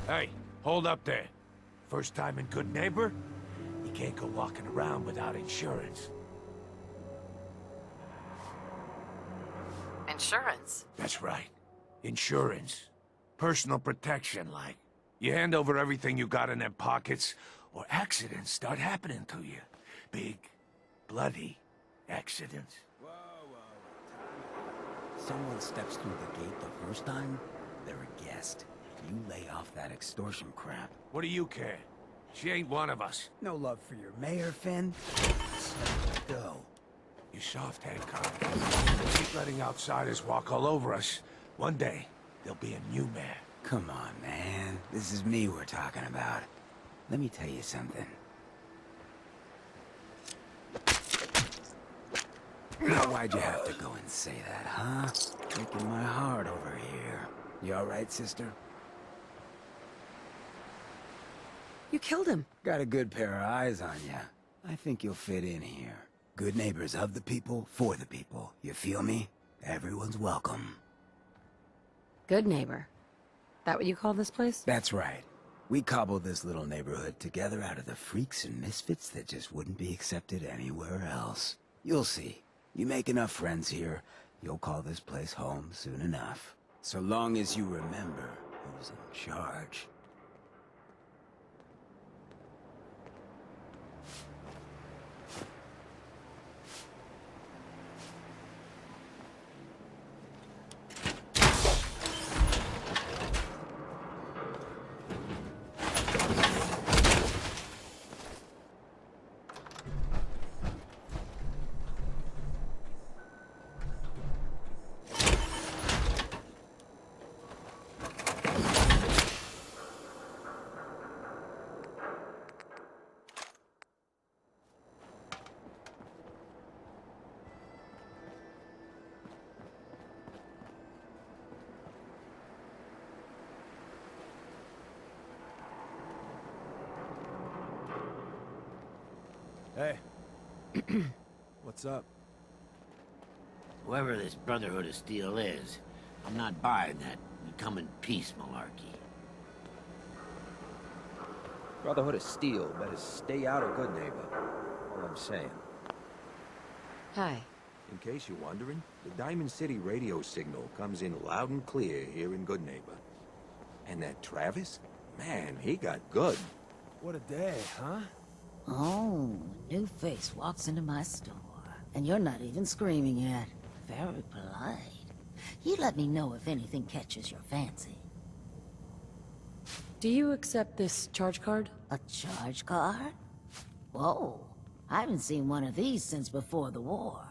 Hey, hold up there. First time in Good Neighbor? You can't go walking around without insurance. Insurance? That's right. Insurance. Personal protection, like. You hand over everything you got in them pockets, or accidents start happening to you. Big, bloody accidents. Whoa, whoa. Someone steps through the gate the first time, they're a guest. You lay off that extortion crap. What do you care? She ain't one of us. No love for your mayor, Finn? Go. You soft-head cop. Keep letting outsiders walk all over us. One day, there'll be a new mayor. Come on, man. This is me we're talking about. Let me tell you something. Now, why'd you have to go and say that, huh? Breaking my heart over here. You alright, sister? You killed him. Got a good pair of eyes on ya. I think you'll fit in here. Good neighbors of the people, for the people. You feel me? Everyone's welcome. Good neighbor. That what you call this place? That's right. We cobbled this little neighborhood together out of the freaks and misfits that just wouldn't be accepted anywhere else. You'll see. You make enough friends here, you'll call this place home soon enough. So long as you remember who's in charge. Hey. What's up? Whoever this Brotherhood of Steel is, I'm not buying that we come in peace malarkey. Brotherhood of Steel better stay out of Good Neighbor. All I'm saying. Hi. In case you're wondering, the Diamond City radio signal comes in loud and clear here in Good Neighbor. And that Travis? Man, he got good. What a day, huh? Oh, a new face walks into my store, and you're not even screaming yet. Very polite. You let me know if anything catches your fancy. Do you accept this charge card? A charge card? Whoa, I haven't seen one of these since before the war.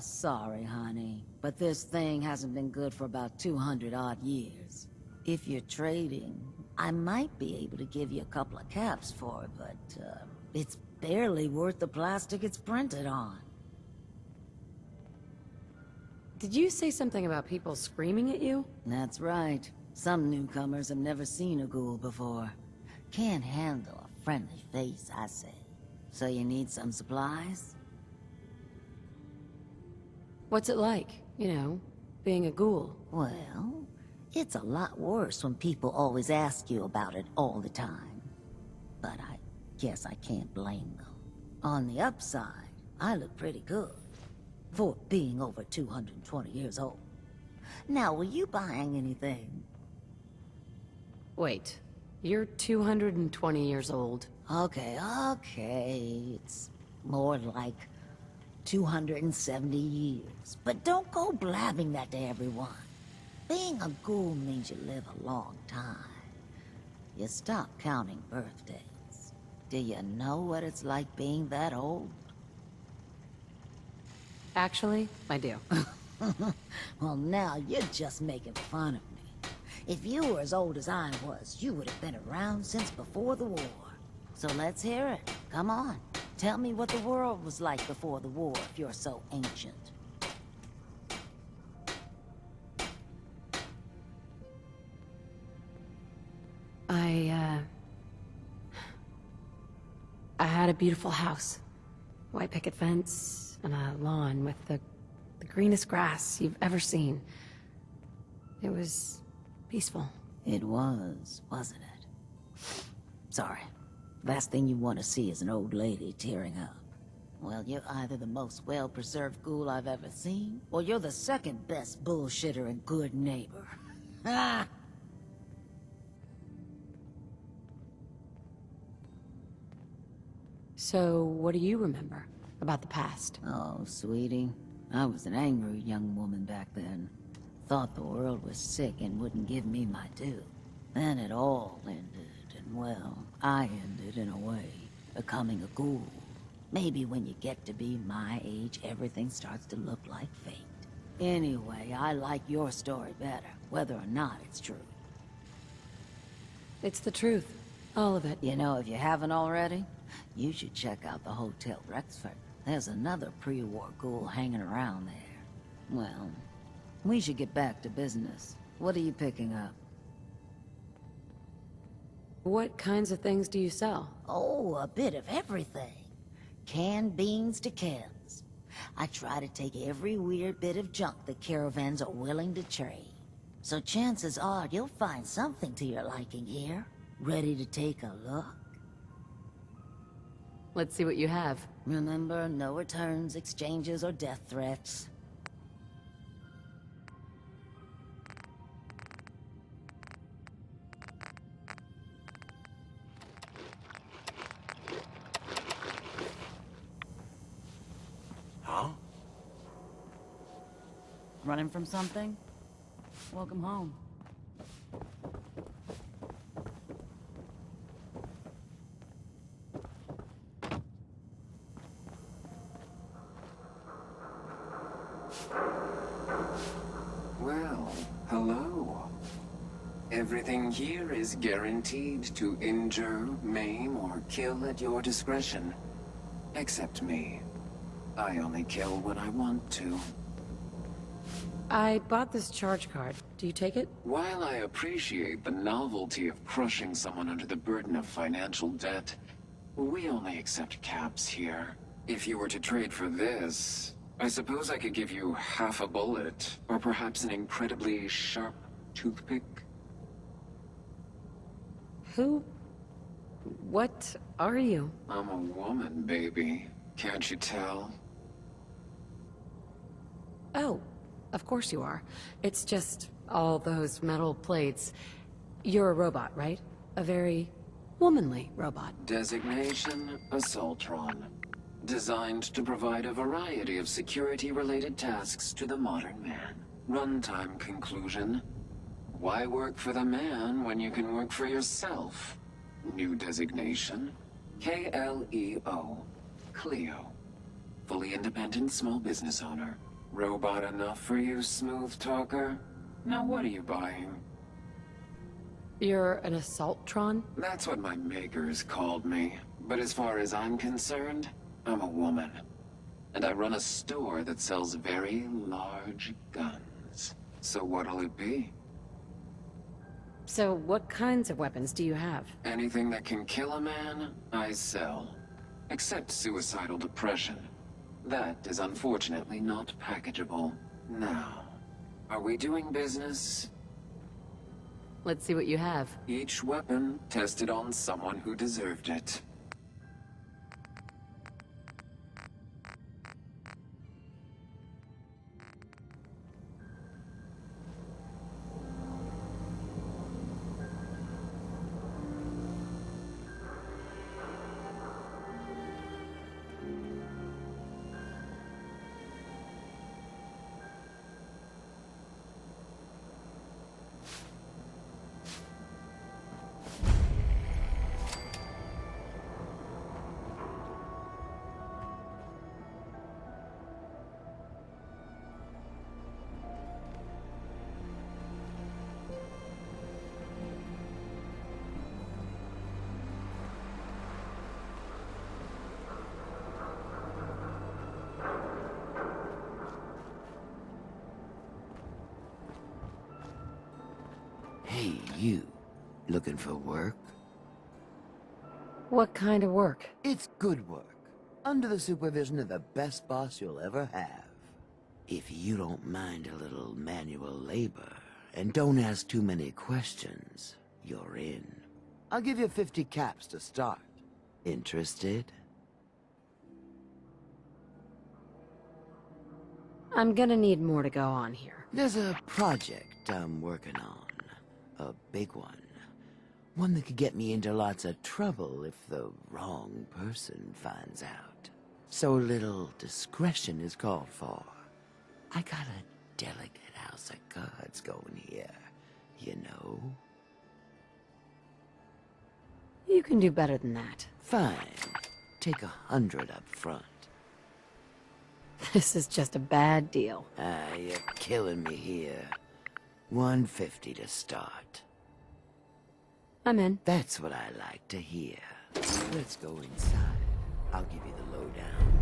Sorry, honey, but this thing hasn't been good for about 200-odd years. If you're trading, I might be able to give you a couple of caps for it, but, it's barely worth the plastic it's printed on. Did you say something about people screaming at you? That's right. Some newcomers have never seen a ghoul before. Can't handle a friendly face, I say. So you need some supplies? What's it like, you know, being a ghoul? Well, it's a lot worse when people always ask you about it all the time. But I guess I can't blame them. On the upside, I look pretty good for being over 220 years old. Now, were you buying anything? Wait, you're 220 years old. Okay, it's more like 270 years. But don't go blabbing that to everyone. Being a ghoul means you live a long time. You stop counting birthdays. Do you know what it's like being that old? Actually, I do. Well, now you're just making fun of me. If you were as old as I was, you would have been around since before the war. So let's hear it. Come on. Tell me what the world was like before the war if you're so ancient. I had a beautiful house. White picket fence and a lawn with the greenest grass you've ever seen. It was peaceful. It was, wasn't it? Sorry. Last thing you want to see is an old lady tearing up. Well, you're either the most well-preserved ghoul I've ever seen, or you're the second best bullshitter and good neighbor. Ha! So, what do you remember about the past? Oh, sweetie. I was an angry young woman back then. Thought the world was sick and wouldn't give me my due. Then it all ended, and well, I ended in a way, becoming a ghoul. Maybe when you get to be my age, everything starts to look like fate. Anyway, I like your story better, whether or not it's true. It's the truth. All of it. You know, if you haven't already, you should check out the Hotel Rexford. There's another pre-war ghoul hanging around there. Well, we should get back to business. What are you picking up? What kinds of things do you sell? Oh, a bit of everything. Canned beans to cans. I try to take every weird bit of junk the caravans are willing to trade. So chances are you'll find something to your liking here. Ready to take a look? Let's see what you have. Remember, no returns, exchanges, or death threats. Huh? Running from something? Welcome home. Well, hello. Everything here is guaranteed to injure, maim, or kill at your discretion. Except me. I only kill when I want to. I bought this charge card. Do you take it? While I appreciate the novelty of crushing someone under the burden of financial debt, we only accept caps here. If you were to trade for this, I suppose I could give you half a bullet, or perhaps an incredibly sharp toothpick. Who? What are you? I'm a woman, baby. Can't you tell? Oh, of course you are. It's just all those metal plates. You're a robot, right? A very womanly robot. Designation, Assaultron. Designed to provide a variety of security-related tasks to the modern man. Runtime conclusion. Why work for the man when you can work for yourself? New designation. KLEO. Cleo. Fully independent small business owner. Robot enough for you, smooth talker? Now what are you buying? You're an Assaultron? That's what my makers called me. But as far as I'm concerned, I'm a woman. And I run a store that sells very large guns. So what'll it be? So what kinds of weapons do you have? Anything that can kill a man, I sell. Except suicidal depression. That is unfortunately not packageable. Now, are we doing business? Let's see what you have. Each weapon tested on someone who deserved it. you? Looking for work? What kind of work? It's good work, under the supervision of the best boss you'll ever have. If you don't mind a little manual labor, and don't ask too many questions, you're in. I'll give you 50 caps to start. Interested? I'm gonna need more to go on here. There's a project I'm working on. A big one. One that could get me into lots of trouble if the wrong person finds out. So a little discretion is called for. I got a delicate house of cards going here, you know? You can do better than that. Fine. Take 100 up front. This is just a bad deal. You're killing me here. 150 to start. I'm in. That's what I like to hear. Let's go inside. I'll give you the lowdown.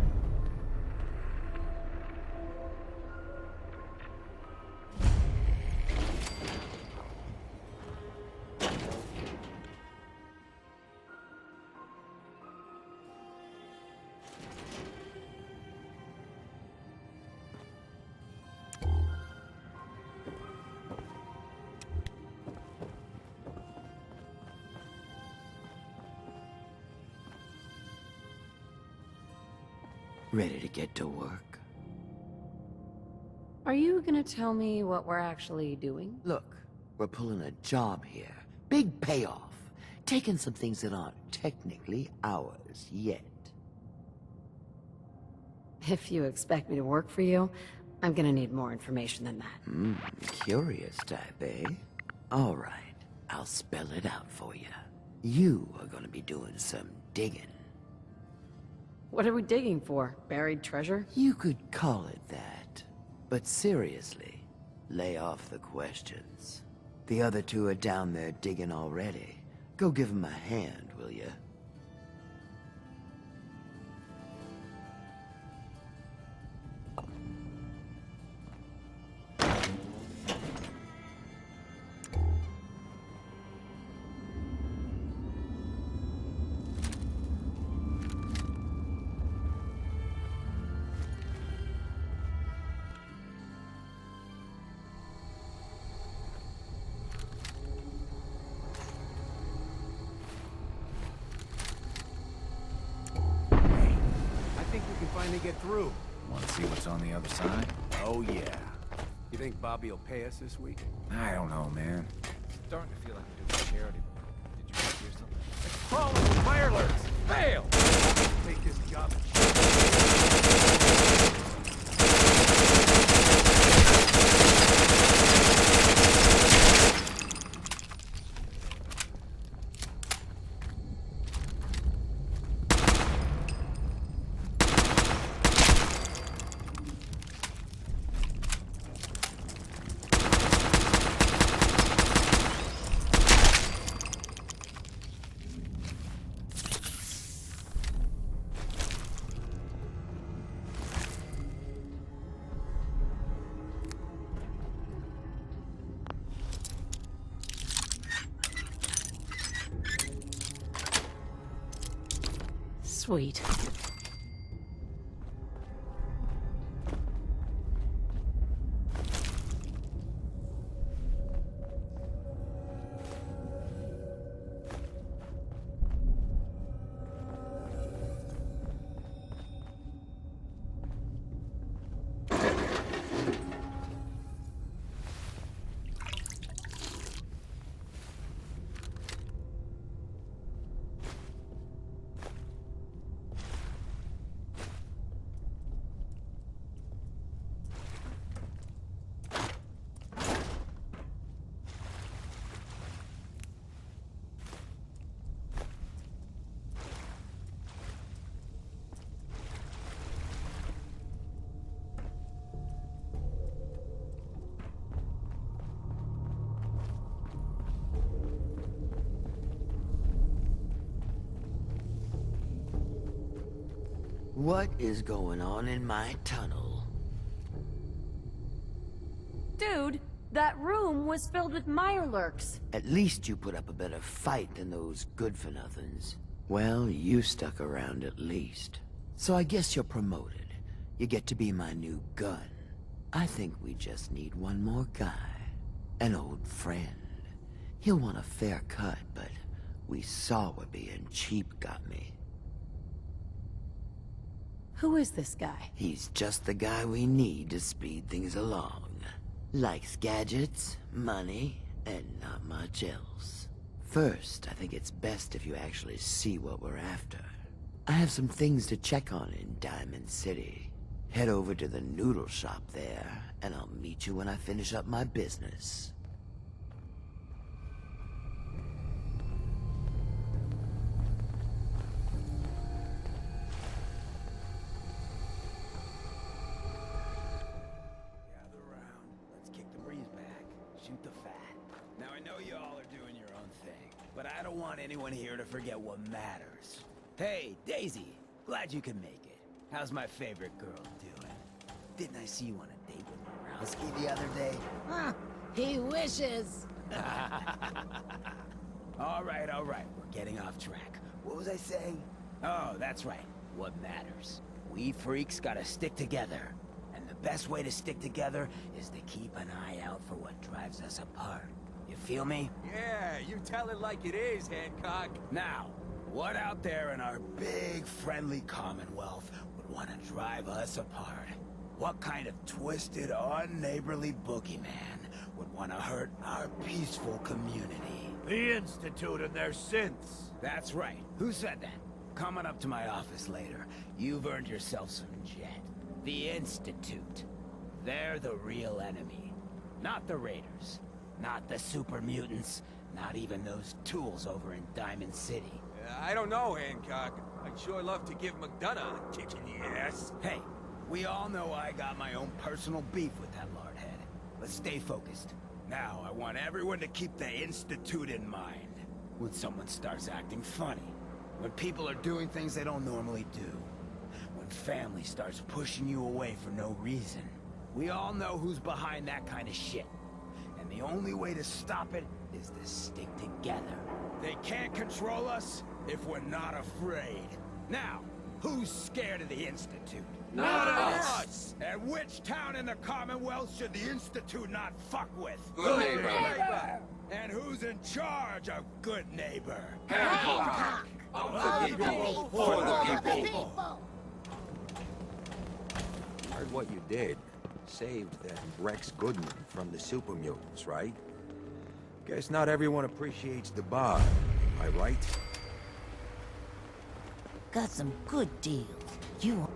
Ready to get to work? Are you gonna tell me what we're actually doing? Look, we're pulling a job here. Big payoff. Taking some things that aren't technically ours yet. If you expect me to work for you, I'm gonna need more information than that. Curious type, eh? All right, I'll spell it out for you. You are gonna be doing some digging. What are we digging for? Buried treasure? You could call it that. But seriously, lay off the questions. The other two are down there digging already. Go give them a hand, will you? I think we can finally get through. Want to see what's on the other side? Oh, yeah. You think Bobby will pay us this week? I don't know, man. Starting to feel like we're doing charity. Did you guys hear something? Crawling with fire alerts! Fail! Take this job. Sweet. What is going on in my tunnel? Dude, That room was filled with Mirelurks. At least you put up a better fight than those good-for-nothings. Well, you stuck around at least. So I guess you're promoted. You get to be my new gun. I think we just need one more guy. An old friend. He'll want a fair cut, but we saw what being cheap got me. Who is this guy? He's just the guy we need to speed things along. Likes gadgets, money, and not much else. First, I think it's best if you actually see what we're after. I have some things to check on in Diamond City. Head over to the noodle shop there, and I'll meet you when I finish up my business. Gather around. Let's kick the breeze back. Shoot the fat. Now I know you all are doing your own thing, but I don't want anyone here to forget what matters. Hey, Daisy. Glad you can make it. How's my favorite girl doing? Didn't I see you on a date with Morowski the other day? Huh, he wishes. All right. We're getting off track. What was I saying? Oh, that's right. What matters. We freaks gotta stick together. And the best way to stick together is to keep an eye out for what drives us apart. You feel me? Yeah, you tell it like it is, Hancock. Now, what out there in our big, friendly Commonwealth would want to drive us apart? What kind of twisted, unneighborly boogeyman would want to hurt our peaceful community? The Institute and their synths. That's right. Who said that? Coming up to my office later, you've earned yourself some jet. The Institute. They're the real enemy. Not the Raiders. Not the super mutants. Not even those tools over in Diamond City. I don't know, Hancock. I'd sure love to give McDonough a kick in the ass. Hey, we all know I got my own personal beef with that lardhead. Let's stay focused. Now, I want everyone to keep the Institute in mind. When someone starts acting funny. When people are doing things they don't normally do. When family starts pushing you away for no reason. We all know who's behind that kind of shit. And the only way to stop it is to stick together. They can't control us if we're not afraid. Now, who's scared of the Institute? Not us! And which town in the Commonwealth should the Institute not fuck with? Good neighbor! And who's in charge of good neighbor? Hancock! Of the people, for the people! Heard what you did. Saved that Rex Goodman from the super mutants, right? Guess not everyone appreciates the bar, am I right? Got some good deals. You